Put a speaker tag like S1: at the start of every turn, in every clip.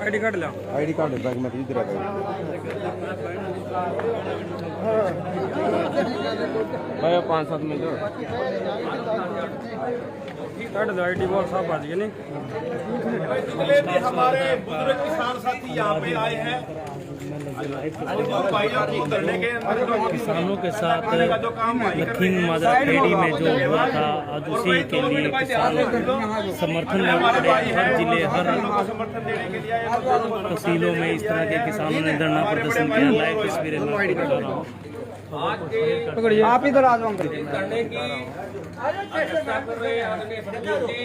S1: ID card ला,
S2: ID card bag में इधर है भाई 5-7 मिनट
S1: कार्ड लो आईडी बोल साहब आज के नहीं।
S3: जितने भी हमारे बुजुर्ग किसान साथी यहाँ पे आए हैं,
S4: किसानों के साथ लखीम माजरा खेड़ी में जो हुआ था, आज उसी के लिए किसान समर्थन में खड़े। हर जिले हर तहसीलों में इस तरह के किसानों ने धरना प्रदर्शन किया। लाइव तस्वीरें मैं आपको दिखा रहा हूँ।
S1: आप इधर आ जाओ।
S3: करने की चेष्टा कर रहे हैं आदरणीय सदस्य जी,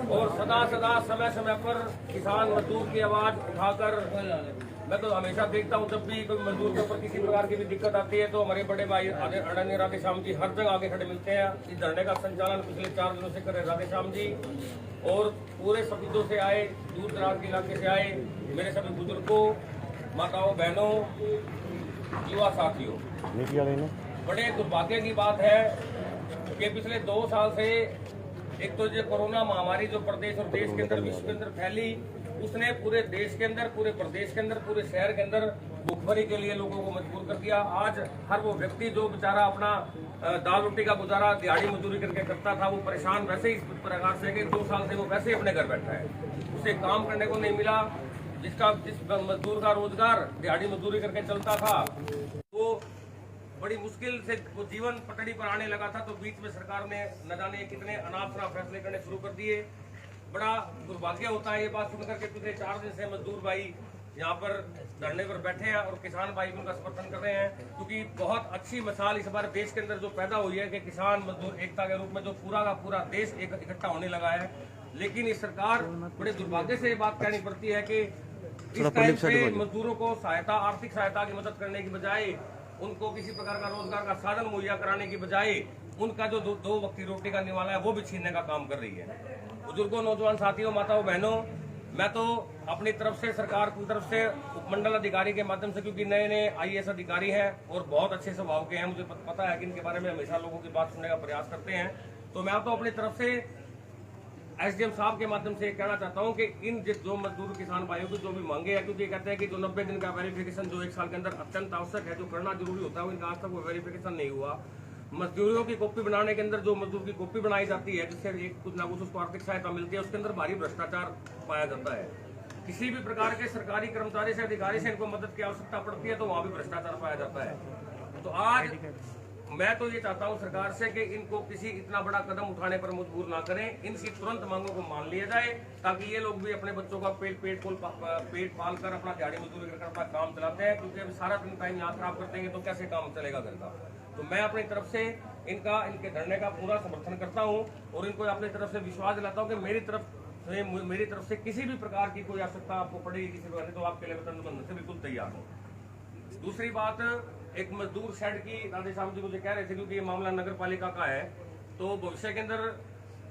S3: और सदा सदा समय समय पर किसान मजदूर की आवाज उठाकर, मैं तो हमेशा देखता हूँ जब भी कोई मजदूर के ऊपर किसी प्रकार की भी दिक्कत आती है तो हमारे बड़े भाई आदरणीय राधेश्याम जी हर जगह आगे खड़े मिलते हैं। इस धरने का संचालन पिछले 4 दिनों से कर रहे राधेश्याम जी, और पूरे सभी से आए, दूर दराज के इलाके से आए मेरे सभी बुजुर्गों, माताओं, बहनों, युवा साथियों। बड़े दुर्भाग्य की बात है कि पिछले 2 साल से एक तो जो कोरोना महामारी जो प्रदेश और देश के अंदर, विश्व के अंदर फैली, उसने पूरे देश के अंदर, पूरे प्रदेश के अंदर, पूरे शहर के अंदर भूखमरी के लिए लोगों को मजबूर कर दिया। आज हर वो व्यक्ति जो बेचारा अपना दाल रोटी का गुजारा दिहाड़ी मजदूरी करके करता था, वो परेशान वैसे ही इस प्रकार से कि 2 साल से वो वैसे ही अपने घर बैठा है, उसे काम करने को नहीं मिला। जिस मजदूर का रोजगार दिहाड़ी मजदूरी करके चलता था, वो बड़ी मुश्किल से वो जीवन पटड़ी पर आने लगा था। तो बीच में सरकार ने न जाने कितने अनाप शनाप फैसले करने शुरू कर दिए। बड़ा दुर्भाग्य होता है ये बात सुनकर के पिछले 4 दिन से मजदूर भाई यहाँ पर धरने पर बैठे हैं और किसान भाई उनका समर्थन कर रहे हैं, क्योंकि बहुत अच्छी मिसाल इस बार देश के अंदर जो पैदा हुई है कि किसान मजदूर एकता के रूप में जो पूरा का पूरा देश इकट्ठा होने लगा है। लेकिन इस सरकार बड़े दुर्भाग्य से ये बात कहनी पड़ती है कि इस टाइम से मजदूरों को सहायता, आर्थिक सहायता की मदद करने की बजाय, उनको किसी प्रकार का रोजगार का साधन मुहैया कराने की बजाय, उनका जो 2 वक्त की रोटी का निवाला है वो भी छीनने का काम कर रही है। बुजुर्गों, नौजवान साथियों, माताओं, बहनों, मैं तो अपनी तरफ से, सरकार की तरफ से, उपमंडल अधिकारी के माध्यम से, क्योंकि नए IAS अधिकारी हैं और बहुत अच्छे स्वभाव के हैं, मुझे पता है कि इनके बारे में हमेशा लोगों की बात सुनने का प्रयास करते हैं, तो मैं तो अपनी तरफ से SDM साहब के माध्यम से कहना चाहता हूं कि इन जो मजदूर किसान भाइयों की जो भी मांगे है, क्योंकि कहते हैं कि जो 90 दिन का वेरिफिकेशन जो 1 साल के अंदर अत्यंत आवश्यक है, जो करना जरूरी होता है, इनका आज तक वो वेरिफिकेशन नहीं हुआ। मजदूरों की कॉपी बनाने के अंदर जो मजदूर की कॉपी बनाई जाती है, जिससे कुछ ना कुछ उसको आर्थिक सहायता मिलती है, उसके अंदर भारी भ्रष्टाचार पाया जाता है। किसी भी प्रकार के सरकारी कर्मचारी से, अधिकारी से इनको मदद की आवश्यकता पड़ती है तो वहां भी भ्रष्टाचार पाया जाता है। तो आज मैं तो ये चाहता हूं सरकार से कि इनको किसी इतना बड़ा कदम उठाने पर मजबूर ना करें, इनकी तुरंत मांगों को मान लिया जाए, ताकि ये लोग भी अपने बच्चों का पेट पाल कर अपना दिहाड़ी मजदूरी कर अपना काम चलाते हैं, क्योंकि अभी सारा दिन टाइम यहाँ खराब कर देंगे तो कैसे काम चलेगा घर का। तो मैं अपनी तरफ से इनके धरने का पूरा समर्थन करता हूँ और इनको अपनी तरफ से विश्वास दिलाता हूँ कि मेरी तरफ से किसी भी प्रकार की कोई आवश्यकता आपको पड़ेगी किसी प्रकार, तो आपके लिए वतन बनने से बिल्कुल तैयार हूँ। दूसरी बात, एक मजदूर शेड की राधेश्याम जी मुझे कह रहे थे, क्योंकि ये मामला नगर पालिका का है, तो भविष्य के अंदर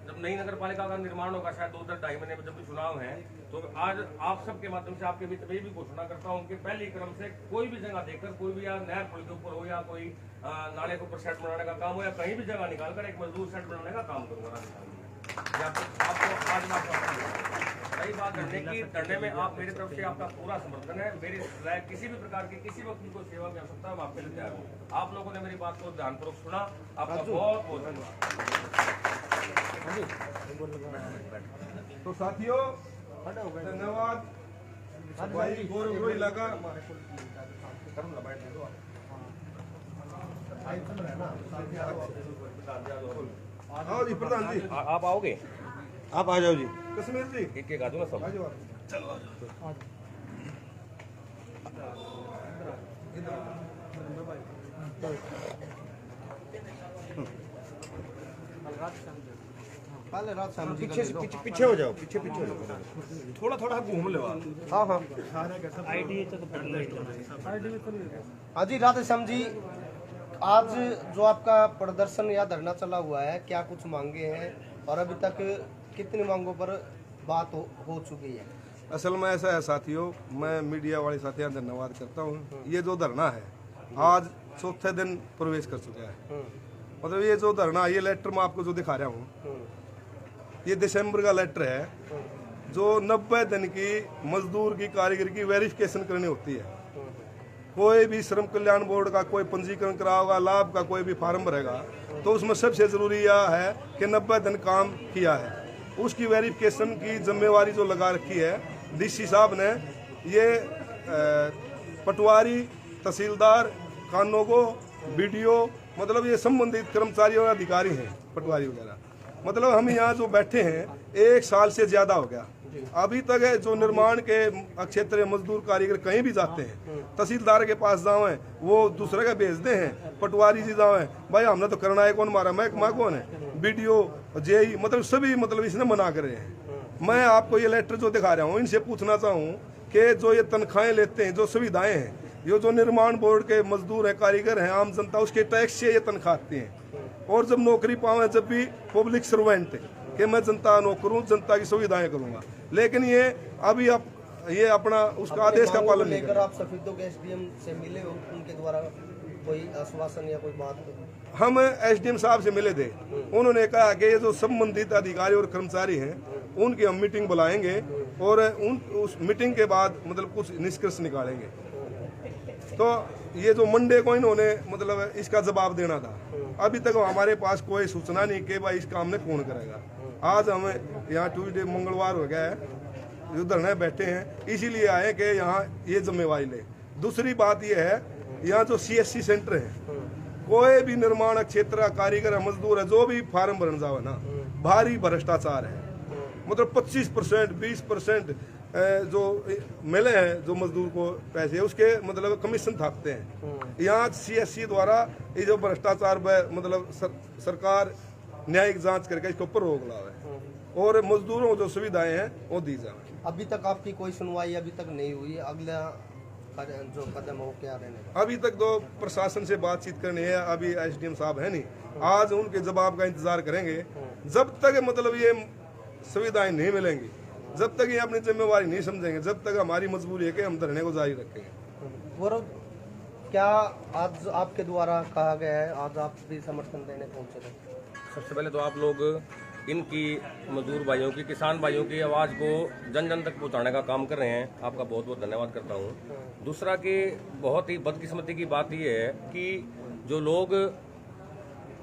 S3: जब नई नगर पालिका का निर्माण होगा, शायद 2-2.5 महीने में जब भी चुनाव है, तो आज आप सबके माध्यम से आपके बीच में भी घोषणा करता हूँ कि पहली क्रम से कोई भी जगह देखकर, कोई भी या नहर पुल के ऊपर हो या कोई नाले के ऊपर शेड बनाने का काम हो या कहीं भी जगह निकालकर एक मजदूर शेड बनाने का काम करूंगा। आपको आज सही बात करने की धरने में आप मेरी तरफ से आपका पूरा समर्थन है। मेरी किसी भी प्रकार की किसी वक्त को सेवा की आवश्यकता है, मैं आपके लिए तैयार हूँ। आप लोगों ने मेरी बात को ध्यानपूर्वक सुना, आपका बहुत बहुत धन्यवाद।
S5: तो साथियों, धन्यवाद। गौरव इलाका आओ जी, प्रधान जी
S3: आप आओगे,
S2: आप आ जाओ जी।
S5: कश्मीर जी
S3: एक आ जाओ ना सब।
S2: पहले रात शाम जी पीछे हो जाओ, पीछे हो जाओ,
S5: थोड़ा घूम लो।
S2: हाँ जी। राधेश्याम जी, आज जो आपका प्रदर्शन या धरना चला हुआ है, क्या कुछ मांगे हैं और अभी तक कितनी मांगों पर बात हो चुकी है?
S5: असल में ऐसा है साथियों, मैं मीडिया वाले साथियों का धन्यवाद करता हूँ। ये जो धरना है आज 4थे दिन प्रवेश कर चुका है मतलब ये जो धरना, ये लेटर मैं आपको जो दिखा रहा हूँ, ये दिसंबर का लेटर है, जो 90 दिन की मजदूर की कारीगर की वेरिफिकेशन करनी होती है। कोई भी श्रम कल्याण बोर्ड का कोई पंजीकरण कराओगा, लाभ का कोई भी फार्म भरेगा, तो उसमें सबसे जरूरी यह है कि 90 दिन काम किया है। उसकी वेरिफिकेशन की जिम्मेवारी जो लगा रखी है डीसी साहब ने, ये पटवारी, तहसीलदार, कानूगो, बीडीओ, मतलब ये संबंधित कर्मचारी और अधिकारी हैं, पटवारी वगैरह। मतलब हम यहाँ जो बैठे हैं 1 साल से ज्यादा हो गया, अभी तक जो निर्माण के क्षेत्र मजदूर कारीगर कहीं भी जाते हैं, तहसीलदार के पास जाओ हैं, वो दूसरे का भेजते हैं, पटवारी जी जाओ हैं, भाई हमने तो करना है, कौन मारा, महकमा कौन है, बीडीओ, जेई, मतलब सभी मतलब इसने मना कर रहे हैं। मैं आपको ये लेटर जो दिखा रहा हूँ, इनसे पूछना चाहूँ कि जो ये तनख्वाहें लेते हैं, जो सुविधाएं हैं, ये जो निर्माण बोर्ड के मजदूर हैं, कारीगर हैं, आम जनता, उसके टैक्स से ये तनख्वाह आती है। और जब नौकरी पावे, जब भी पब्लिक सर्वेंट कि मैं जनता नौकर हूँ, जनता की सुविधाएं करूंगा, लेकिन ये अभी आप ये अपना उसका आदेश का पालन नहीं कर।
S2: आप सफीदों के एसडीएम से मिले हो, उनके द्वारा कोई आश्वासन या कोई बात?
S5: हम एसडीएम साहब से मिले थे, उन्होंने कहा कि ये जो संबंधित अधिकारी और कर्मचारी हैं, उनकी हम मीटिंग बुलाएंगे और उस मीटिंग के बाद मतलब कुछ निष्कर्ष निकालेंगे। तो ये जो मंडे को इन्होंने मतलब इसका जवाब देना था, अभी तक हमारे पास कोई सूचना नहीं कि भाई इस काम ने कौन करेगा। आज हमें यहाँ ट्यूसडे मंगलवार हो गया है, जो धरने बैठे हैं, इसीलिए आए कि यहाँ ये जिम्मेवारी ले। दूसरी बात ये है, यहाँ जो CSC सेंटर है, कोई भी निर्माण क्षेत्र का कारीगर है, मजदूर है, जो भी फार्म भरने जाओ ना, भारी भ्रष्टाचार है। मतलब 25%, 20% जो मिले हैं जो मजदूर को पैसे, उसके मतलब कमीशन थापते हैं। यहाँ CSC द्वारा ये जो भ्रष्टाचार मतलब सरकार न्यायिक जांच करके इसके ऊपर रोक लावे और मजदूरों को जो सुविधाएं हैं वो दी जाए।
S2: अभी तक आपकी कोई सुनवाई अभी तक नहीं हुई, अगला जो कदम हो क्या रहने का?
S5: अभी तक तो प्रशासन से बातचीत करनी है, अभी एसडीएम साहब है नहीं, आज उनके जवाब का इंतजार करेंगे। जब तक मतलब ये सुविधाएं नहीं मिलेंगी, जब तक ये अपनी जिम्मेवारी नहीं समझेंगे, जब तक हमारी मजबूरी है कि हम धरने को जारी रखेंगे।
S2: गौरव, क्या आज आपके द्वारा कहा गया है, आज आप भी समर्थन देने पहुंचे थे?
S3: सबसे पहले तो आप लोग इनकी मजदूर भाइयों की, किसान भाइयों की आवाज़ को जन जन तक पहुंचाने का काम कर रहे हैं, आपका बहुत बहुत धन्यवाद करता हूं। दूसरा कि बहुत ही बदकिस्मती की बात यह है कि जो लोग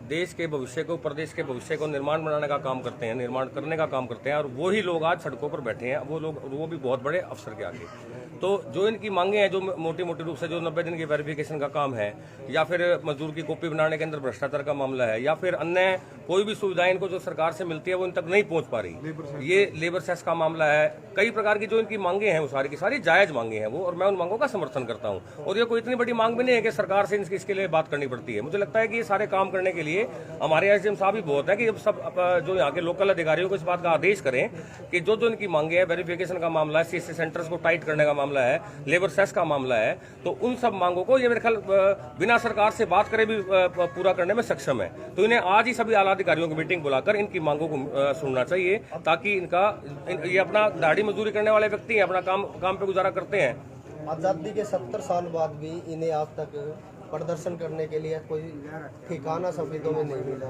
S3: देश के भविष्य को, प्रदेश के भविष्य को निर्माण बनाने का काम करते हैं, निर्माण करने का काम करते हैं, और वही लोग आज सड़कों पर बैठे हैं, वो भी बहुत बड़े अफसर के आगे। तो जो इनकी मांगे हैं, जो मोटी मोटी रूप से जो 90 दिन की वेरिफिकेशन का काम है, या फिर मजदूर की कॉपी बनाने के अंदर भ्रष्टाचार का मामला है, या फिर अन्य कोई भी सुविधाएं इनको जो सरकार से मिलती है वो इन तक नहीं पहुंच पा रही, ये लेबर सेस का मामला है, कई प्रकार की जो इनकी मांगे हैं वो सारी की सारी जायज मांगे हैं वो, और मैं उन मांगों का समर्थन करता हूं। और ये कोई इतनी बड़ी मांग भी नहीं है कि सरकार से इसके लिए बात करनी पड़ती है। मुझे लगता है कि ये सारे काम करने के लिए हमारे एसडीएम साहब ही बहुत है कि अब सब जो यहाँ के लोकल अधिकारियों को इस बात का आदेश करें कि जो जो इनकी मांगे है, वेरिफिकेशन का मामला है, CSC सेंटर्स को टाइट करने का मामला है, लेबर सेस का मामला है, तो उन सब मांगों को ये मेरे ख्याल बिना सरकार से बात करे भी पूरा करने में सक्षम है। तो इन्हें आज ही सभी आला अधिकारियों की मीटिंग बुलाकर इनकी मांगों को सुनना चाहिए, ताकि ये अपना दाढ़ी मजदूरी करने वाले व्यक्ति हैं, अपना काम पे गुजारा करते हैं।
S2: आज़ादी के 70 साल बाद भी इन्हें आज तक प्रदर्शन करने के लिए कोई ठिकाना सफेदों में नहीं मिला।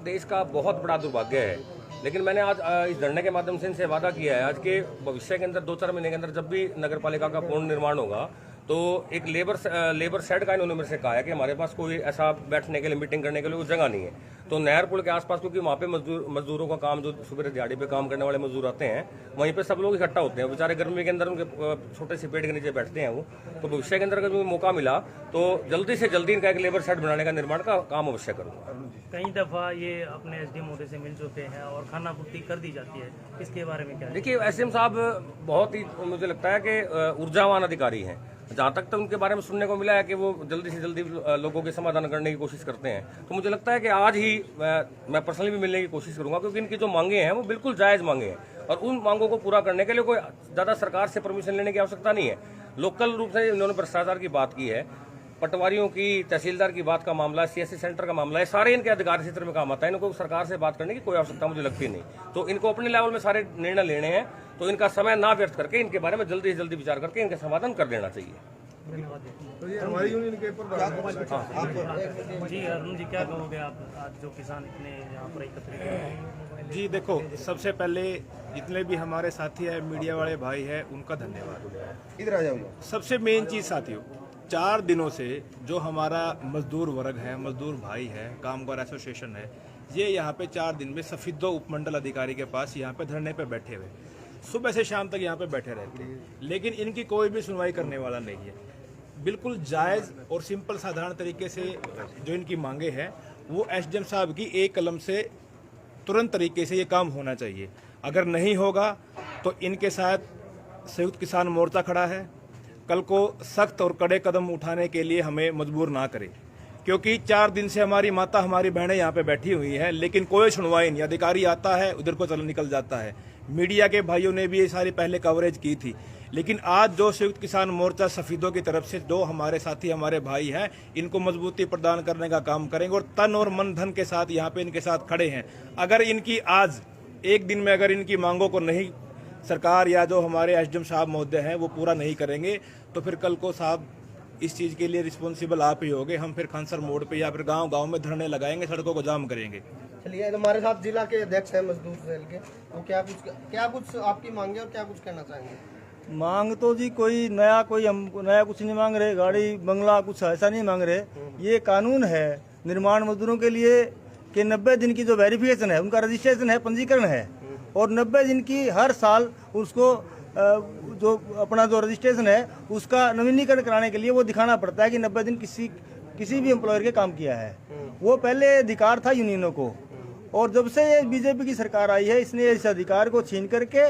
S3: देश का बहुत बड़ा दुर्भाग्य है। लेकिन मैंने आज इस धरने के माध्यम से इनसे वादा किया है, आज के भविष्य के अंदर 2-4 महीने के अंदर जब भी नगर पालिका का पूर्ण निर्माण होगा, तो एक लेबर सेट का इन्होंने मेरे से कहा है कि हमारे पास कोई ऐसा बैठने के लिए, मीटिंग करने के लिए कोई जगह नहीं है। तो नहर पुल के आसपास, क्योंकि वहाँ पे मजदूरों का काम, जो सुबह दिहाड़ी पे काम करने वाले मजदूर आते हैं, वहीं पे सब लोग इकट्ठा होते हैं। बेचारे गर्मी के अंदर उनके छोटे से पेड़ के नीचे बैठते हैं वो। तो भविष्य के अंदर अगर मुझे मौका मिला तो जल्दी से जल्दी इनका एक लेबर सेट बनाने का निर्माण का काम अवश्य करूँगा।
S4: कई दफ़ा ये अपने एसडीएम मोदी से मिल चुके हैं और खाना पूर्ति कर दी जाती है, इसके बारे में क्या?
S3: देखिए, एसडीएम साहब बहुत ही, मुझे लगता है कि ऊर्जावान अधिकारी हैं। जहाँ तक तो उनके बारे में सुनने को मिला है कि वो जल्दी से जल्दी लोगों के समाधान करने की कोशिश करते हैं। तो मुझे लगता है कि आज ही मैं पर्सनली भी मिलने की कोशिश करूंगा, क्योंकि इनकी जो मांगे हैं वो बिल्कुल जायज़ मांगे हैं, और उन मांगों को पूरा करने के लिए कोई ज़्यादा सरकार से परमिशन लेने की आवश्यकता नहीं है। लोकल रूप से इन्होंने भ्रष्टाचार की बात की है, पटवारियों की, तहसीलदार की बात का मामला है, CSC सेंटर का मामला है, सारे इनके अधिकार क्षेत्र में काम आता है। इनको सरकार से बात करने की कोई आवश्यकता मुझे लगती नहीं। तो इनको अपने लेवल में सारे निर्णय लेने हैं, तो इनका समय ना व्यर्थ करके इनके बारे में जल्दी से जल्दी विचार करके इनका समाधान कर देना चाहिए।
S5: तो ये हमारी यूनियन के प्रधान
S4: जी अरुण जी, क्या कहोगे आप आज जो किसान इतने यहाँ पर एकत्रित हैं?
S6: जी देखो, सबसे पहले जितने भी हमारे साथी है, मीडिया वाले भाई है, उनका धन्यवाद।
S5: इधर आ जाओ।
S6: सबसे मेन चीज़ साथियों, 4 दिनों से जो हमारा मजदूर वर्ग है, मजदूर भाई है, कामगार एसोसिएशन है, ये यहाँ पे 4 दिन में सफीदो उपमंडल अधिकारी के पास यहाँ पे धरने पे बैठे हुए, सुबह से शाम तक यहाँ पे बैठे रहते हैं, लेकिन इनकी कोई भी सुनवाई करने वाला नहीं है। बिल्कुल जायज़ और सिंपल साधारण तरीके से जो इनकी मांगे हैं वो एसडीएम साहब की एक कलम से तुरंत तरीके से ये काम होना चाहिए। अगर नहीं होगा तो इनके साथ संयुक्त किसान मोर्चा खड़ा है। कल को सख्त और कड़े कदम उठाने के लिए हमें मजबूर ना करें, क्योंकि 4 दिन से हमारी माता, हमारी बहनें यहाँ पे बैठी हुई हैं, लेकिन कोई सुनवाई नहीं। अधिकारी आता है, उधर को चल निकल जाता है। मीडिया के भाइयों ने भी ये सारी पहले कवरेज की थी, लेकिन आज जो संयुक्त किसान मोर्चा सफीदों की तरफ से जो हमारे साथी, हमारे भाई हैं, इनको मजबूती प्रदान करने का काम करेंगे और तन और मन धन के साथ यहाँ पे इनके साथ खड़े हैं। अगर इनकी आज एक दिन में अगर इनकी मांगों को नहीं सरकार या जो हमारे एसडीएम साहब महोदय हैं वो पूरा नहीं करेंगे, तो फिर कल को साहब इस चीज़ के लिए रिस्पॉन्सिबल आप ही होंगे। हम फिर खानसर मोड़ पे या फिर गांव-गांव में धरने लगाएंगे, सड़कों को जाम करेंगे।
S2: चलिए, हमारे साथ जिला के अध्यक्ष हैं मजदूर सेल के, तो क्या कुछ आपकी मांगे और क्या कुछ कहना चाहेंगे?
S1: मांग तो जी कोई नया कुछ नहीं मांग रहे, गाड़ी बंगला कुछ ऐसा नहीं मांग रहे। ये कानून है निर्माण मजदूरों के लिए कि 90 दिन की जो वेरिफिकेशन है, उनका रजिस्ट्रेशन है, पंजीकरण है, और 90 दिन की हर साल उसको जो अपना जो रजिस्ट्रेशन है उसका नवीनीकरण कराने के लिए वो दिखाना पड़ता है कि 90 दिन किसी भी एम्प्लॉयर के काम किया है। वो पहले अधिकार था यूनियनों को, और जब से ये बीजेपी की सरकार आई है, इसने इस अधिकार को छीन करके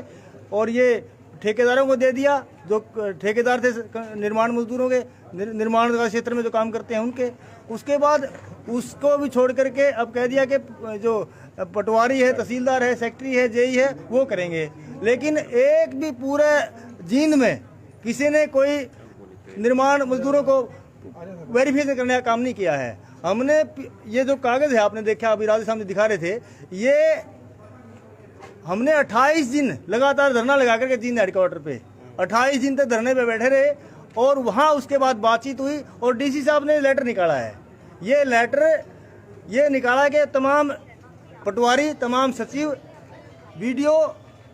S1: और ये ठेकेदारों को दे दिया। जो ठेकेदार थे निर्माण मजदूरों के, निर्माण का क्षेत्र में जो काम करते हैं उनके, उसके बाद उसको भी छोड़ करके अब कह दिया कि जो पटवारी है, तहसीलदार है, सेक्रेटरी है, जेई है, वो करेंगे। लेकिन एक भी पूरे जींद में किसी ने कोई निर्माण मजदूरों को वेरिफिकेशन करने का काम नहीं किया है। हमने ये जो कागज है आपने देखा, अभी राजे साहब दिखा रहे थे, ये हमने 28 दिन लगातार धरना लगा करके जींद हेडक्वार्टर पे 28 दिन तक धरने पे बैठे रहे, और वहाँ उसके बाद बातचीत हुई और डीसी साहब ने लेटर निकाला है। ये लेटर ये निकाला कि तमाम पटवारी, तमाम सचिव, वीडियो,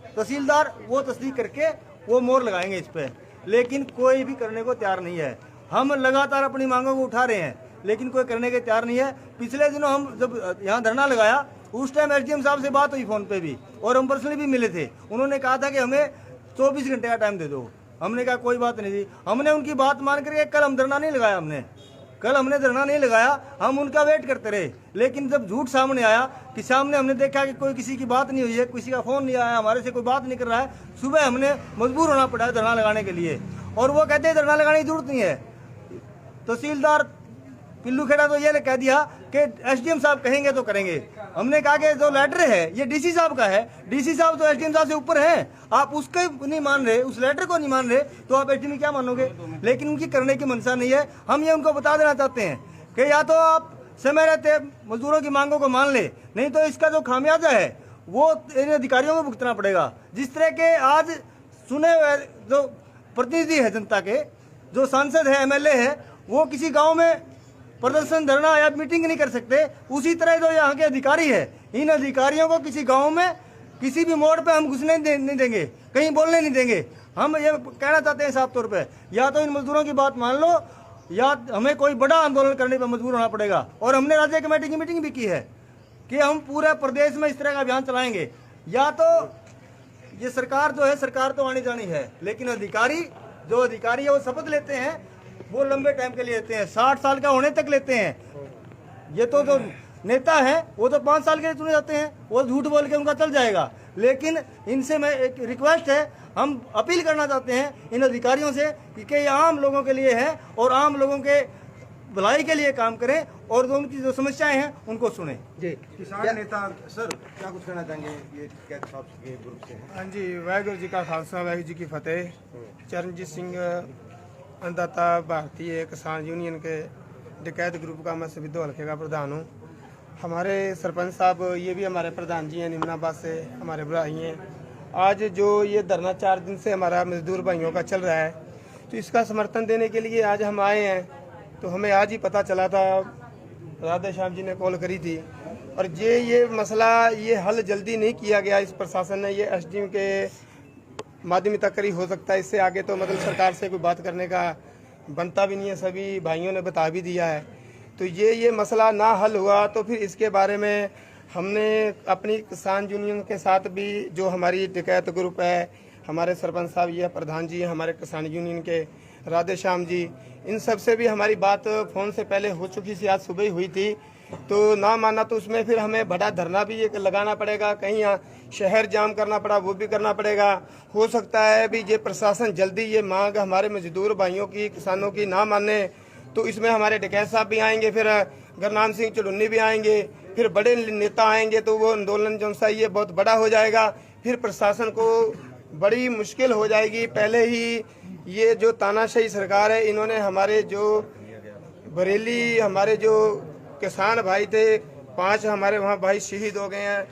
S1: तहसीलदार वो तस्दीक करके वो मोहर लगाएंगे इस पे, लेकिन कोई भी करने को तैयार नहीं है। हम लगातार अपनी मांगों को उठा रहे हैं, लेकिन कोई करने के तैयार नहीं है। पिछले दिनों हम जब यहाँ धरना लगाया, उस टाइम एसडीएम साहब से बात हुई फोन पे भी, और हम पर्सनली भी मिले थे। उन्होंने कहा था कि हमें 24 घंटे का टाइम दे दो। हमने कहा कोई बात नहीं थी। हमने उनकी बात मान करके कल हम धरना नहीं लगाया, कल हमने धरना नहीं लगाया, हम उनका वेट करते रहे। लेकिन जब झूठ सामने आया कि सामने हमने देखा कि कोई किसी की बात नहीं हुई है, किसी का फोन नहीं आया, हमारे से कोई बात नहीं कर रहा है, सुबह हमने मजबूर होना पड़ा है धरना लगाने के लिए। और वो कहते हैं धरना लगाने की जरूरत नहीं है। तहसीलदार पिल्लू खेड़ा तो ये कह दिया कि एसडीएम साहब कहेंगे तो करेंगे। हमने कहा कि जो लेटर है ये डीसी साहब का है, डीसी साहब तो एसडीएम साहब से ऊपर हैं, आप उसको नहीं मान रहे, उस लेटर को नहीं मान रहे, तो आप एसडीएम क्या मानोगे? लेकिन उनकी करने की मंशा नहीं है। हम ये उनको बता देना चाहते हैं कि या तो आप समय रहते मजदूरों की मांगों को मान ले, नहीं तो इसका जो खामियाजा है वो इन अधिकारियों को भुगतना पड़ेगा। जिस तरह के आज सुने हुए जो प्रतिनिधि है जनता के, जो सांसद है, एमएलए है, वो किसी गाँव में प्रदर्शन, धरना या मीटिंग नहीं कर सकते, उसी तरह जो यहाँ के अधिकारी है, इन अधिकारियों को किसी गांव में किसी भी मोड़ पे हम घुसने नहीं देंगे, कहीं बोलने नहीं देंगे। हम ये कहना चाहते हैं साफ तौर पे, या तो इन मजदूरों की बात मान लो या हमें कोई बड़ा आंदोलन करने पर मजबूर होना पड़ेगा। और हमने राज्य कमेटी की मीटिंग भी की है कि हम पूरे प्रदेश में इस तरह का अभियान चलाएंगे। या तो ये सरकार जो है, सरकार तो आनी जानी है, लेकिन अधिकारी है वो शपथ लेते हैं, वो लंबे टाइम के लिए लेते हैं, 60 साल का होने तक लेते हैं। ये तो जो नेता है वो तो 5 साल के लिए चुने जाते हैं, वो झूठ बोल के उनका चल जाएगा। लेकिन इनसे मैं एक रिक्वेस्ट है, हम अपील करना चाहते हैं इन अधिकारियों से कि ये आम लोगों के लिए है और आम लोगों के भलाई के लिए काम करें और जो उनकी जो समस्याएं हैं उनको सुने।
S2: जी,
S5: किसान नेता सर क्या कुछ कहना चाहेंगे ये कैद साहब के ग्रुप से?
S7: हाँ जी, वाहिगुरू जी का खालसा, वाहिगुरू जी की फतेह। चरणजीत सिंह अन्नदाता भारतीय किसान यूनियन के डकैत ग्रुप का मैं सभी 2 हल्के का प्रधान हूँ। हमारे सरपंच साहब ये भी हमारे प्रधान जी हैं, निमनाबाद से हमारे भाई हैं। आज जो ये धरना 4 दिन से हमारा मजदूर भाइयों का चल रहा है, तो इसका समर्थन देने के लिए आज हम आए हैं। तो हमें आज ही पता चला था, राधे श्याम जी ने कॉल करी थी, और ये मसला ये हल जल्दी नहीं किया गया इस प्रशासन ने, ये एसडीएम के माध्यम तक ही हो सकता है। इससे आगे तो मतलब सरकार से कोई बात करने का बनता भी नहीं है, सभी भाइयों ने बता भी दिया है। तो ये मसला ना हल हुआ तो फिर इसके बारे में हमने अपनी किसान यूनियन के साथ भी, जो हमारी डकैत ग्रुप है, हमारे सरपंच साहब ये प्रधान जी, हमारे किसान यूनियन के राधे श्याम जी, इन सब से भी हमारी बात फ़ोन से पहले हो चुकी थी, आज सुबह ही हुई थी। तो ना माना तो उसमें फिर हमें बड़ा धरना भी एक लगाना पड़ेगा, कहीं शहर जाम करना पड़ा वो भी करना पड़ेगा। हो सकता है भी ये प्रशासन जल्दी ये मांग हमारे मजदूर भाइयों की, किसानों की ना माने तो इसमें हमारे डकैत साहब भी आएंगे, फिर गुरनाम सिंह चुड़ुन्नी भी आएंगे, फिर बड़े नेता आएंगे, तो वो आंदोलन जो सा ये बहुत बड़ा हो जाएगा। फिर प्रशासन को बड़ी मुश्किल हो जाएगी। पहले ही ये जो तानाशाही सरकार है, इन्होंने हमारे जो बरेली हमारे जो किसान भाई थे, 5 हमारे वहाँ भाई शहीद हो गए हैं,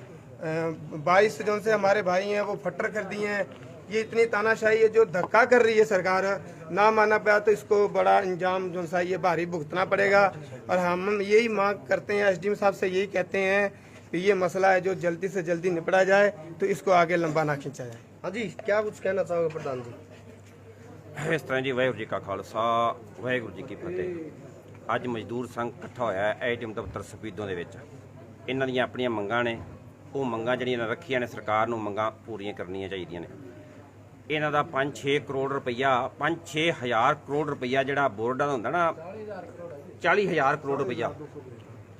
S7: 22 जो से हमारे भाई हैं वो फटर कर दिए हैं। ये इतनी तानाशाही है जो धक्का कर रही है सरकार, ना माना पाया तो इसको बड़ा इंजाम जो सा ये भारी भुगतना पड़ेगा। और हम यही मांग करते हैं, एसडीएम साहब से यही कहते हैं कि ये मसला है जो जल्दी से जल्दी निपटा जाए, तो इसको आगे लंबा ना खींचा जाए।
S2: हाँ जी, क्या कुछ कहना चाहोगे प्रधान जी?
S8: इस तरह जी, वाहिगुरू जी का खालसा वाहिगुਰੂ जी की फतेह। ਅੱਜ ਮਜ਼ਦੂਰ ਸੰਘ ਇਕੱਠਾ ਹੋਇਆ ਹੈ ਐਟੀਐਮ ਦਫ਼ਤਰ ਸਪੀਦੋਂ ਦੇ ਵਿੱਚ। ਇਹਨਾਂ ਦੀਆਂ ਆਪਣੀਆਂ ਮੰਗਾਂ ਨੇ, ਉਹ ਮੰਗਾਂ ਜਿਹੜੀਆਂ ਇਹਨਾਂ ਰੱਖੀਆਂ ਨੇ, ਸਰਕਾਰ ਨੂੰ ਮੰਗਾਂ ਪੂਰੀਆਂ ਕਰਨੀਆਂ ਚਾਹੀਦੀਆਂ ਨੇ। ਇਹਨਾਂ ਦਾ 5-6 ਕਰੋੜ ਰੁਪਈਆ, 5-6 ਹਜ਼ਾਰ ਕਰੋੜ ਰੁਪਈਆ ਜਿਹੜਾ ਬੋਰਡਾਂ ਦਾ ਹੁੰਦਾ ਨਾ, 40,000 ਕਰੋੜ ਰੁਪਈਆ,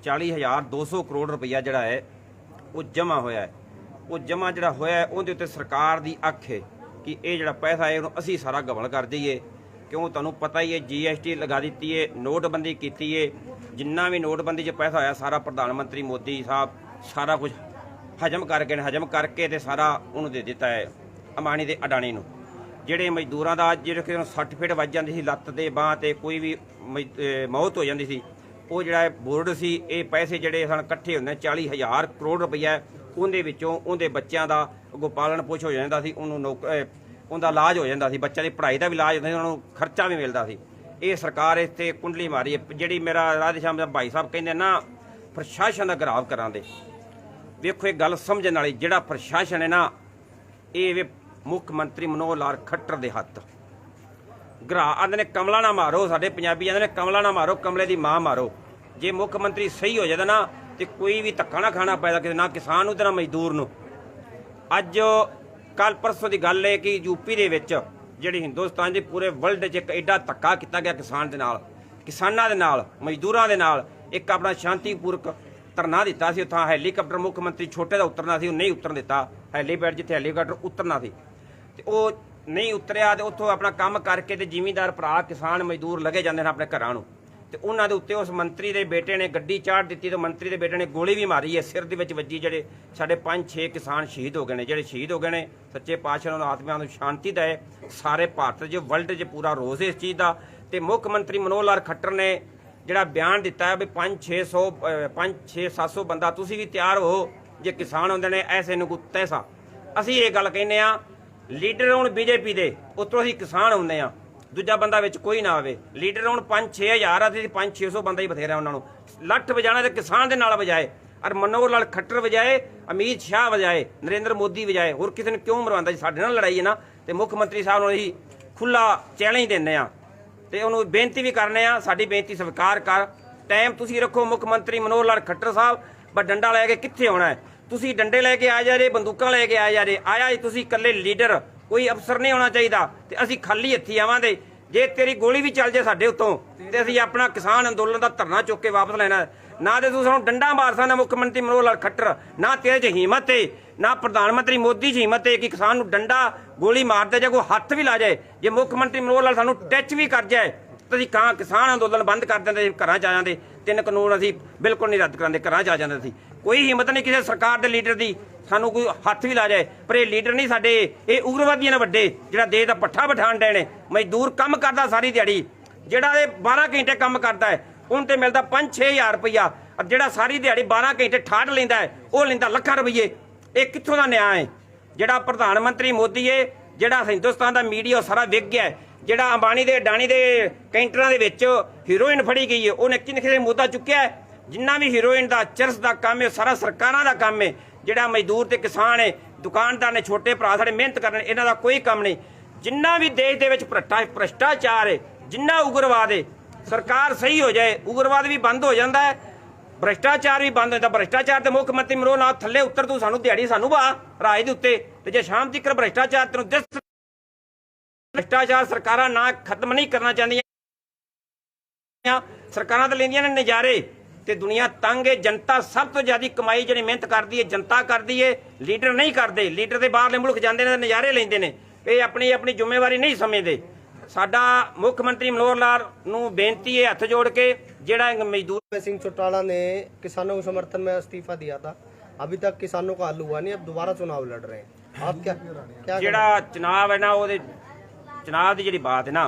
S8: 40,200 ਕਰੋੜ ਰੁਪਈਆ ਜਿਹੜਾ ਹੈ ਉਹ ਜਮ੍ਹਾਂ ਹੋਇਆ ਹੈ। ਉਹ ਜਮ੍ਹਾਂ ਜਿਹੜਾ ਹੋਇਆ ਹੈ ਉਹਦੇ ਉੱਤੇ ਸਰਕਾਰ ਦੀ ਅੱਖ ਹੈ ਕਿ ਇਹ ਜਿਹੜਾ ਪੈਸਾ ਹੈ ਉਹਨੂੰ ਅਸੀਂ ਸਾਰਾ ਗਵਲ ਕਰ ਦਈਏ। ਕਿਉਂ ਤੁਹਾਨੂੰ ਪਤਾ ਹੀ ਹੈ, GST ਲਗਾ ਦਿੱਤੀ ਹੈ, ਨੋਟਬੰਦੀ ਕੀਤੀ ਹੈ, ਜਿੰਨਾ ਵੀ ਨੋਟਬੰਦੀ 'ਚ ਪੈਸਾ ਹੋਇਆ ਸਾਰਾ ਪ੍ਰਧਾਨ ਮੰਤਰੀ ਮੋਦੀ ਸਾਹਿਬ ਸਾਰਾ ਕੁਝ ਹਜਮ ਕਰਕੇ ਤੇ ਸਾਰਾ ਉਹਨੂੰ ਦੇ ਦਿੱਤਾ ਹੈ ਅੰਬਾਨੀ ਤੇ ਅਡਾਨੀ ਨੂੰ। ਜਿਹੜੇ ਮਜ਼ਦੂਰਾਂ ਦਾ ਜਿਹੜੇ ਕਿਸੇ ਨੂੰ 60 ਫੀਟ ਵੱਜ ਜਾਂਦੀ ਸੀ ਲੱਤ ਤੇ ਬਾਂਹ ਤੇ, ਕੋਈ ਵੀ ਮੌਤ ਹੋ ਜਾਂਦੀ ਸੀ, ਉਹ ਜਿਹੜਾ ਬੋਰਡ ਸੀ, ਇਹ ਪੈਸੇ ਜਿਹੜੇ ਸਨ ਇਕੱਠੇ ਹੁੰਦੇ 40,000 ਕਰੋੜ ਰੁਪਈਆ, ਉਹਦੇ ਵਿੱਚੋਂ ਉਹਦੇ ਬੱਚਿਆਂ ਦਾ ਅੱਗੋਂ ਪਾਲਣ ਪੋਸ਼ ਹੋ ਜਾਂਦਾ ਸੀ, ਉਹਨੂੰ ਉਹਦਾ ਇਲਾਜ ਹੋ ਜਾਂਦਾ ਸੀ, ਬੱਚਿਆਂ ਦੀ ਪੜ੍ਹਾਈ ਦਾ ਵੀ ਇਲਾਜ ਹੁੰਦਾ ਸੀ, ਉਹਨਾਂ ਨੂੰ ਖਰਚਾ ਵੀ ਮਿਲਦਾ ਸੀ। ਇਹ ਸਰਕਾਰ ਇਸ 'ਤੇ ਕੁੰਡਲੀ ਮਾਰੀ ਹੈ। ਜਿਹੜੀ ਮੇਰਾ ਰਾਧੇ ਸ਼ਾਮ ਦਾ ਭਾਈ ਸਾਹਿਬ ਕਹਿੰਦੇ ਨਾ ਪ੍ਰਸ਼ਾਸਨ ਦਾ ਘਰਾਵ ਕਰਾਂਦੇ, ਵੇਖੋ ਇਹ ਗੱਲ ਸਮਝਣ ਵਾਲੀ, ਜਿਹੜਾ ਪ੍ਰਸ਼ਾਸਨ ਹੈ ਨਾ, ਇਹ ਮੁੱਖ ਮੰਤਰੀ ਮਨੋਹਰ ਲਾਲ ਖੱਟਰ ਦੇ ਹੱਥ ਘਰਾ ਆਂਦੇ ਨੇ, ਕਮਲਾ ਨਾ ਮਾਰੋ, ਸਾਡੇ ਪੰਜਾਬੀ ਆਂਦੇ ਨੇ ਕਮਲਾ ਨਾ ਮਾਰੋ, ਕਮਲੇ ਦੀ ਮਾਂ ਮਾਰੋ। ਜੇ ਮੁੱਖ ਮੰਤਰੀ ਸਹੀ ਹੋ ਜਾਂਦਾ ਨਾ, ਤੇ ਕੋਈ ਵੀ ਧੱਕਾ ਨਾ ਖਾਣਾ ਪੈਦਾ ਕਿਸੇ, ਨਾ ਕਿਸਾਨ ਨੂੰ ਤੇ ਨਾ ਮਜ਼ਦੂਰ ਨੂੰ। ਅੱਜ ਕੱਲ ਪਰਸੋਂ ਦੀ ਗੱਲ ਹੈ ਕਿ ਯੂਪੀ ਦੇ ਵਿੱਚ ਜਿਹੜੀ ਹਿੰਦੁਸਤਾਨ ਦੇ ਪੂਰੇ ਵਰਲਡ 'ਚ ਇੱਕ ਐਡਾ ਧੱਕਾ ਕੀਤਾ ਗਿਆ ਕਿਸਾਨਾਂ ਦੇ ਨਾਲ, ਮਜ਼ਦੂਰਾਂ ਦੇ ਨਾਲ। ਇੱਕ ਆਪਣਾ ਸ਼ਾਂਤੀਪੂਰਕ ਧਰਨਾ ਦਿੱਤਾ ਸੀ, ਉੱਥਾਂ ਹੈਲੀਕਾਪਟਰ ਮੁੱਖ ਮੰਤਰੀ ਛੋਟੇ ਦਾ ਉਤਰਨਾ ਸੀ, ਉਹ ਨਹੀਂ ਉਤਰਨ ਦਿੱਤਾ। ਹੈਲੀਪੈਡ ਜਿੱਥੇ ਹੈਲੀਕਾਪਟਰ ਉਤਰਨਾ ਸੀ ਤੇ ਉਹ ਨਹੀਂ ਉਤਰਿਆ, ਤੇ ਉੱਥੋਂ ਆਪਣਾ ਕੰਮ ਕਰਕੇ ਤੇ ਜ਼ਿਮੀਂਦਾਰ ਭਰਾ ਕਿਸਾਨ ਮਜ਼ਦੂਰ ਲੱਗੇ ਜਾਂਦੇ ਨੇ ਆਪਣੇ ਘਰਾਂ ਨੂੰ। ਤੇ ਉਹਨਾਂ ਦੇ ਉੱਤੇ ਉਸ ਮੰਤਰੀ ਦੇ ਬੇਟੇ ਨੇ ਗੱਡੀ ਚਾੜ ਦਿੱਤੀ, ਤੇ ਮੰਤਰੀ ਦੇ ਬੇਟੇ ਨੇ ਗੋਲੀ ਵੀ ਮਾਰੀ ਹੈ, ਸਿਰ ਦੇ ਵਿੱਚ ਵੱਜੀ। ਜਿਹੜੇ ਸਾਡੇ 5-6 ਕਿਸਾਨ ਸ਼ਹੀਦ ਹੋ ਗਏ ਨੇ, ਜਿਹੜੇ ਸ਼ਹੀਦ ਹੋ ਗਏ ਨੇ, ਸੱਚੇ ਪਾਤਸ਼ਾਹ ਉਹਨਾਂ ਆਤਮਿਆਂ ਨੂੰ ਸ਼ਾਂਤੀ ਦੇਵੇ। ਸਾਰੇ ਭਾਰਤ 'ਚ ਵਰਲਡ 'ਚ ਪੂਰਾ ਰੋਸ ਇਸ ਚੀਜ਼ ਦਾ। ਤੇ ਮੁੱਖ ਮੰਤਰੀ ਮਨੋਹਰ ਲਾਲ ਖੱਟਰ ਨੇ ਜਿਹੜਾ ਬਿਆਨ ਦਿੱਤਾ ਹੈ ਵੀ 500-700 ਬੰਦਾ ਤੁਸੀਂ ਵੀ ਤਿਆਰ ਹੋ, ਜੇ ਕਿਸਾਨ ਹੁੰਦੇ ਨੇ ਐਸੇ ਨੂੰ ਤੈਸਾ। ਅਸੀਂ ਇਹ ਗੱਲ ਕਹਿੰਦੇ ਆ, ਲੀਡਰ ਹੁਣ BJP ਦੇ, ਉੱਤੋਂ ਅਸੀਂ ਕਿਸਾਨ ਹੁੰਦੇ ਆ, ਦੂਜਾ ਬੰਦਾ ਵਿੱਚ ਕੋਈ ਨਾ ਆਵੇ। ਲੀਡਰ ਹੁਣ 5-6 ਹਜ਼ਾਰ ਆ, ਤੇ 500-600 ਬੰਦਾ ਹੀ ਬਥੇਰਾ ਉਹਨਾਂ ਨੂੰ। ਲੱਠ ਵਜਾਣਾ ਤੇ ਕਿਸਾਨ ਦੇ ਨਾਲ ਵਜਾਏ, ਔਰ ਮਨੋਹਰ ਲਾਲ ਖੱਟਰ ਵਜਾਏ, ਅਮਿਤ ਸ਼ਾਹ ਵਜਾਏ, ਨਰਿੰਦਰ ਮੋਦੀ ਵਜਾਏ। ਹੋਰ ਕਿਸੇ ਨੂੰ ਕਿਉਂ ਮਰਵਾਉਂਦਾ ਜੀ? ਸਾਡੇ ਨਾਲ ਲੜਾਈ ਹੈ ਨਾ। ਤੇ ਮੁੱਖ ਮੰਤਰੀ ਸਾਹਿਬ ਨੂੰ ਅਸੀਂ ਖੁੱਲਾ ਚੈਲੰਜ ਦਿੰਦੇ ਆ, ਤੇ ਉਹਨੂੰ ਬੇਨਤੀ ਵੀ ਕਰਨੇ ਆ, ਸਾਡੀ ਬੇਨਤੀ ਸਵੀਕਾਰ ਕਰ। ਟਾਈਮ ਤੁਸੀਂ ਰੱਖੋ ਮੁੱਖ ਮੰਤਰੀ ਮਨੋਹਰ ਲਾਲ ਖੱਟਰ ਸਾਹਿਬ, ਪਰ ਡੰਡਾ ਲੈ ਕੇ ਕਿੱਥੇ ਆਉਣਾ ਹੈ? ਤੁਸੀਂ ਡੰਡੇ ਲੈ ਕੇ ਆ ਜਾ ਰਹੇ, ਬੰਦੂਕਾਂ ਲੈ ਕੇ ਆ ਜਾ ਰਹੇ। ਆਇਆ ਜੀ ਤੁਸੀਂ ਇਕੱਲੇ ਲੀਡਰ, ਕੋਈ ਅਫਸਰ ਨਹੀਂ ਹੋਣਾ ਚਾਹੀਦਾ, ਤੇ ਅਸੀਂ ਖਾਲੀ ਹੱਥੀ ਆਵਾਂਗੇ। ਜੇ ਤੇਰੀ ਗੋਲੀ ਵੀ ਚੱਲ ਜੇ ਸਾਡੇ ਉੱਤੋਂ, ਤੇ ਅਸੀਂ ਆਪਣਾ ਕਿਸਾਨ ਅੰਦੋਲਨ ਦਾ ਧਰਨਾ ਚੁੱਕ ਕੇ ਵਾਪਸ ਲੈਣਾ। ਨਾ ਤੇ ਤੂੰ ਸਾਨੂੰ ਡੰਡਾ ਮਾਰ ਸਕਦਾ ਮੁੱਖ ਮੰਤਰੀ ਮਨੋਹਰ ਲਾਲ ਖੱਟਰ, ਨਾ ਤੇਰੇ 'ਚ ਹਿੰਮਤ ਹੈ, ਨਾ ਪ੍ਰਧਾਨ ਮੰਤਰੀ ਮੋਦੀ 'ਚ ਹਿੰਮਤ ਹੈ ਕਿ ਕਿਸਾਨ ਨੂੰ ਡੰਡਾ ਗੋਲੀ ਮਾਰਦੇ, ਜੇ ਕੋਈ ਹੱਥ ਵੀ ਲਾ ਜਾਏ, ਜੇ ਮੁੱਖ ਮੰਤਰੀ ਮਨੋਹਰ ਲਾਲ ਸਾਨੂੰ ਟੱਚ ਵੀ ਕਰ ਜਾਏ, ਤਾਂ ਅਸੀਂ ਕਿਸਾਨ ਅੰਦੋਲਨ ਬੰਦ ਕਰ ਦਿੰਦੇ, ਘਰਾਂ 'ਚ ਆ ਜਾਂਦੇ। 3 ਕਾਨੂੰਨ ਅਸੀਂ ਬਿਲਕੁਲ ਨਹੀਂ ਰੱਦ ਕਰਾਂਦੇ, ਘਰਾਂ 'ਚ ਆ ਜਾਂਦੇ ਸੀ। ਕੋਈ ਹਿੰਮਤ ਨਹੀਂ ਕਿਸੇ ਸਰਕਾਰ ਦੇ ਲੀਡਰ ਦੀ, ਸਾਨੂੰ ਕੋਈ ਹੱਥ ਵੀ ਲਾ ਜਾਏ। ਪਰ ਇਹ ਲੀਡਰ ਨਹੀਂ ਸਾਡੇ, ਇਹ ਉਗਰਵਾਦੀਆਂ ਨੇ ਵੱਡੇ, ਜਿਹੜਾ ਦੇਸ਼ ਦਾ ਪੱਠਾ ਬਿਠਾਣ ਡਏ ਨੇ। ਮਜ਼ਦੂਰ ਕੰਮ ਕਰਦਾ ਸਾਰੀ ਦਿਹਾੜੀ, ਜਿਹੜਾ ਇਹ 12 ਘੰਟੇ ਕੰਮ ਕਰਦਾ ਹੈ, ਉਹਨੂੰ ਤੇ ਮਿਲਦਾ 5-6 ਹਜ਼ਾਰ ਰੁਪਈਆ। ਜਿਹੜਾ ਸਾਰੀ ਦਿਹਾੜੀ 12 ਘੰਟੇ ਠਾਠ ਲੈਂਦਾ ਹੈ, ਉਹ ਲੈਂਦਾ ਲੱਖਾਂ ਰੁਪਈਏ। ਇਹ ਕਿੱਥੋਂ ਦਾ ਨਿਆਂ ਹੈ? ਜਿਹੜਾ ਪ੍ਰਧਾਨ ਮੰਤਰੀ ਮੋਦੀ ਹੈ, ਜਿਹੜਾ ਹਿੰਦੁਸਤਾਨ ਦਾ ਮੀਡੀਆ ਸਾਰਾ ਵਿਕ ਗਿਆ, ਜਿਹੜਾ ਅੰਬਾਨੀ ਦੇ ਅਡਾਨੀ ਦੇ ਕੈਂਟਰਾਂ ਦੇ ਵਿੱਚ ਹੀਰੋਇਨ ਫੜੀ ਗਈ ਹੈ, ਉਹਨੇ ਕਿੰਨੇ ਮੁੱਦਾ ਚੁੱਕਿਆ ਹੈ। ਜਿੰਨਾ ਵੀ ਹੀਰੋਇਨ ਦਾ ਚਰਸ ਦਾ ਕੰਮ ਹੈ ਸਾਰਾ ਸਰਕਾਰਾਂ ਦਾ ਕੰਮ ਹੈ। ਜਿਹੜਾ ਮਜ਼ਦੂਰ ਤੇ ਕਿਸਾਨ ਹੈ, ਦੁਕਾਨਦਾਰ ਨੇ, ਛੋਟੇ ਭਰਾ ਸਾਡੇ ਮਿਹਨਤ ਕਰਨ, ਇਹਨਾਂ ਦਾ ਕੋਈ ਕੰਮ ਨਹੀਂ। ਜਿੰਨਾ ਵੀ ਦੇਸ਼ ਦੇ ਵਿੱਚ ਭ੍ਰਿਸ਼ਟਾਚਾਰ ਹੈ, ਜਿੰਨਾ ਉਗਰਵਾਦ ਹੈ, ਸਰਕਾਰ ਸਹੀ ਹੋ ਜਾਏ ਉਗਰਵਾਦ ਵੀ ਬੰਦ ਹੋ ਜਾਂਦਾ ਹੈ, ਭ੍ਰਿਸ਼ਟਾਚਾਰ ਵੀ ਬੰਦ ਹੋ ਜਾਂਦਾ। ਭ੍ਰਿਸ਼ਟਾਚਾਰ ਤੇ ਮੁੱਖ ਮੰਤਰੀ ਮਰੋ ਨਾ ਥੱਲੇ ਉੱਤਰ ਤੂੰ ਸਾਨੂੰ ਦਿਹਾੜੀ ਸਾਨੂੰ ਵਾ ਰਾਜ ਦੇ ਉੱਤੇ, ਤੇ ਜੇ ਸ਼ਾਮ ਤੱਕ ਭ੍ਰਿਸ਼ਟਾਚਾਰ ਤੈਨੂੰ ਦਿਸ ਭ੍ਰਿਸ਼ਟਾਚਾਰ ਸਰਕਾਰਾਂ ਨਾ ਖਤਮ ਨਹੀਂ ਕਰਨਾ ਚਾਹੁੰਦੀਆਂ, ਸਰਕਾਰਾਂ ਤਾਂ ਲੈਂਦੀਆਂ ਨੇ ਨਜ਼ਾਰੇ ਤੇ ਦੁਨੀਆ ਤੰਗ ਹੈ। ਜਨਤਾ ਸਭ ਤੋਂ ਜ਼ਿਆਦਾ ਕਮਾਈ ਜਿਹੜੀ ਮਿਹਨਤ ਕਰਦੀ ਹੈ ਜਨਤਾ ਕਰਦੀ ਹੈ, ਲੀਡਰ ਨਹੀਂ ਕਰਦੇ। ਲੀਡਰ ਦੇ ਬਾਹਰਲੇ ਮੁਲਕ ਜਾਂਦੇ ਨੇ ਨਜ਼ਾਰੇ ਲੈਂਦੇ ਨੇ, ਇਹ ਆਪਣੀ ਆਪਣੀ ਜ਼ਿੰਮੇਵਾਰੀ ਨਹੀਂ ਸਮਝਦੇ। ਸਾਡਾ ਮੁੱਖ ਮੰਤਰੀ मनोहर लाल ਨੂੰ ਬੇਨਤੀ ਹੈ ਹੱਥ ਜੋੜ ਕੇ ਜਿਹੜਾ मजदूर
S2: सिंह चौटाला ने किसानों के समर्थन में इस्तीफा दिया था, अभी तक किसानों का हल हुआ नहीं, अब दोबारा चुनाव लड़ रहे हैं। आप क्या
S8: ਜਿਹੜਾ ਚੁਣਾਵ ਹੈ ਨਾ ਉਹਦੇ ਚੁਣਾਵ ਦੀ ਜਿਹੜੀ ਬਾਤ ਹੈ ਨਾ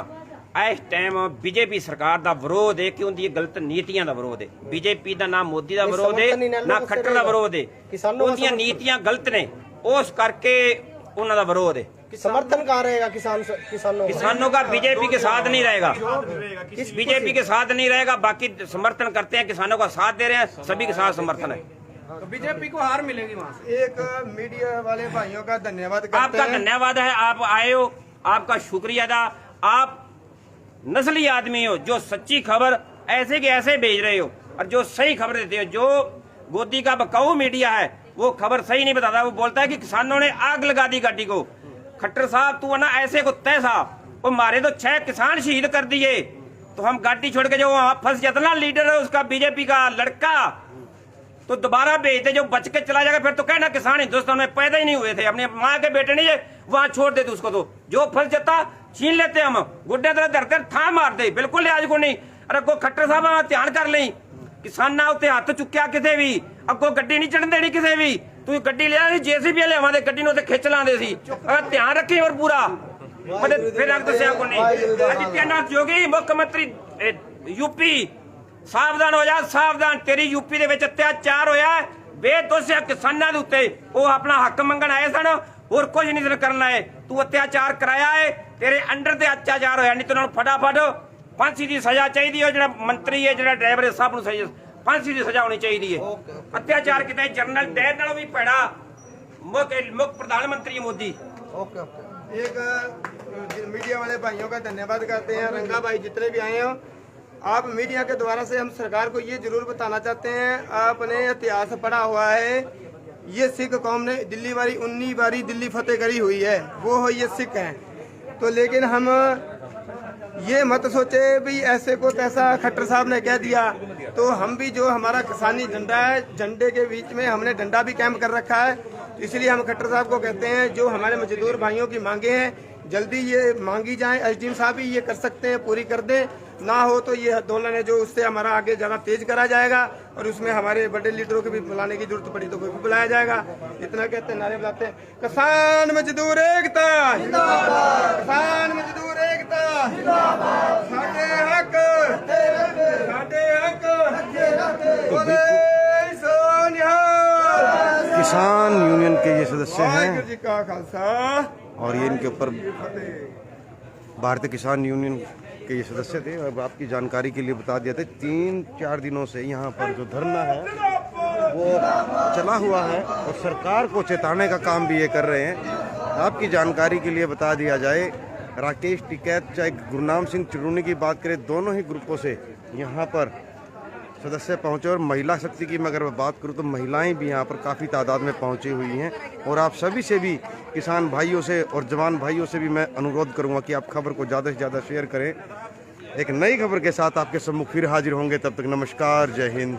S8: ਇਸ ਟਾਈਮ ਬੀਜੇਪੀ ਸਰਕਾਰ ਦਾ ਵਿਰੋਧ ਹੈ ਕਿ ਉਹਦੀ ਗਲਤ ਨੀਤੀਆਂ ਦਾ ਵਿਰੋਧ ਹੈ। ਬੀਜੇਪੀ ਦਾ ਨਾ ਮੋਦੀ ਦਾ ਵਿਰੋਧ ਹੈ ਨਾ ਖੱਟਰ ਦਾ ਵਿਰੋਧ ਹੈ, ਉਹਦੀਆਂ ਨੀਤੀਆਂ ਗਲਤ ਨੇ, ਉਸ ਕਰਕੇ ਉਹਨਾਂ ਦਾ ਵਿਰੋਧ है।
S2: समर्थन कहाँ रहेगा
S8: किसानों का बीजेपी के साथ नहीं रहेगा, बीजेपी के साथ नहीं रहेगा। बाकी समर्थन करते हैं, किसानों का साथ दे रहे हैं, सभी के साथ समर्थन है।
S7: तो बीजेपी को हार मिलेगी वहाँ से। एक मीडिया वाले भाइयों का धन्यवाद करते
S8: आपका
S7: हैं।
S8: धन्यवाद है, आप आए हो, आपका शुक्रिया अदा। आप नस्ली आदमी हो जो सच्ची खबर ऐसे के ऐसे भेज रहे हो और जो सही खबर देते हो। जो गोदी का बकाऊ मीडिया है वो खबर सही नहीं बताता, वो बोलता है कि किसानों ने आग लगा दी गाड़ी को। खट्टर साहब तू ना ऐसे को तैसा, वो मारे तो 6 किसान शहीद कर दिए, तो हम गाड़ी छोड़ के जो वहां फंस जाता ना लीडर है उसका बीजेपी का लड़का, तो दोबारा भेजते, जो बच के चला जाएगा फिर तो कहना किसान हिंदुस्तान में पैदा ही नहीं हुए थे, अपने माँ के बेटे नहीं है वहां छोड़ देते उसको, तो जो फंस जाता छीन लेते हम, गुड्डे तरह धरते था मार दे, बिल्कुल लिहाज को नहीं। अरे अगो खट्टर साहब ध्यान कर ली, किसाना उत्ते हथ चुक्या किसे भी, अगो गड्डी नहीं चढ़न देनी किसे भी। तू गड्डी लिया JCB लियावां दे गड्डी नूं ते खिच लांदे सी, ध्यान रखी और पूरा फिर अग दस्या को नहीं। आदित्यनाथ योगी मुख्यमंत्री यूपी सावधान हो जा, सावधान, तेरी यूपी दे विच अत्याचार होया बेदोषिया किसानां दे उत्ते, वो अपना हक मंगण आए सन और कुछ नहीं करना है। तू अत्याचार कराया है, तेरे अंडर ते अत्याचार होया, नहीं तो उन्हां नूं फटाफट फांसी की सजा चाहिए है। जो मंत्री है जो ड्राइवर है सब सही फांसी की सजा होनी चाहिए है। अत्याचार किया जनरल डैर नालों भी पैड़ा मुख्य प्रधानमंत्री मोदी।
S2: Okay okay.
S7: एक मीडिया वाले भाइयों का धन्यवाद करते हैं। रंगा भाई जितने भी आए हो, आप मीडिया के द्वारा से हम सरकार को ये जरूर बताना चाहते हैं, आपने इतिहास पढ़ा हुआ है, ये सिख कौम ने दिल्ली वाली 19 बारी दिल्ली फतेह करी हुई है, वो हो ये सिख हैं। तो लेकिन हम ये मत सोचे भी ऐसे को तैसा खट्टर साहब ने कह दिया, तो हम भी जो हमारा किसानी झंडा है, झंडे के बीच में हमने डंडा भी कैंप कर रखा है। तो इसलिए हम खट्टर साहब को कहते हैं जो हमारे मजदूर भाइयों की मांगे हैं जल्दी ये मांगी जाएं, SDM साहब भी ये कर सकते हैं, पूरी कर दें, ना हो तो ये आंदोलन है जो उससे हमारा आगे ज़्यादा तेज करा जाएगा और उसमें हमारे बड़े लीडरों को भी बुलाने की जरूरत पड़ी तो कोई भी बुलाया जाएगा। इतना कहते हैं, नारे बुलाते हैं, किसान मजदूर एकता जिंदाबाद, किसान मजदूर एकता जिंदाबाद, साडे हक बोले सोनिया।
S9: किसान यूनियन के ये सदस्य हैं
S7: वाहिगुरू जी का खालसा
S9: और ये इनके ऊपर भारतीय किसान यूनियन के ये सदस्य थे। अब आपकी जानकारी के लिए बता दिया था 3-4 दिनों से यहाँ पर जो धरना है वो चला हुआ है और सरकार को चेताने का काम भी ये कर रहे हैं। आपकी जानकारी के लिए बता दिया जाए, राकेश टिकैत चाहे गुरनाम सिंह चिरूनी की बात करें, दोनों ही ग्रुपों से यहाँ पर सदस्य पहुँचे। और महिला शक्ति की मैं अगर बात करूँ तो महिलाएं भी यहाँ पर काफ़ी तादाद में पहुँची हुई हैं। और आप सभी से भी, किसान भाइयों से और जवान भाइयों से भी मैं अनुरोध करूँगा कि आप खबर को ज़्यादा से ज़्यादा शेयर करें। एक नई खबर के साथ आपके सम्मुख फिर हाजिर होंगे, तब तक नमस्कार, जय हिंद।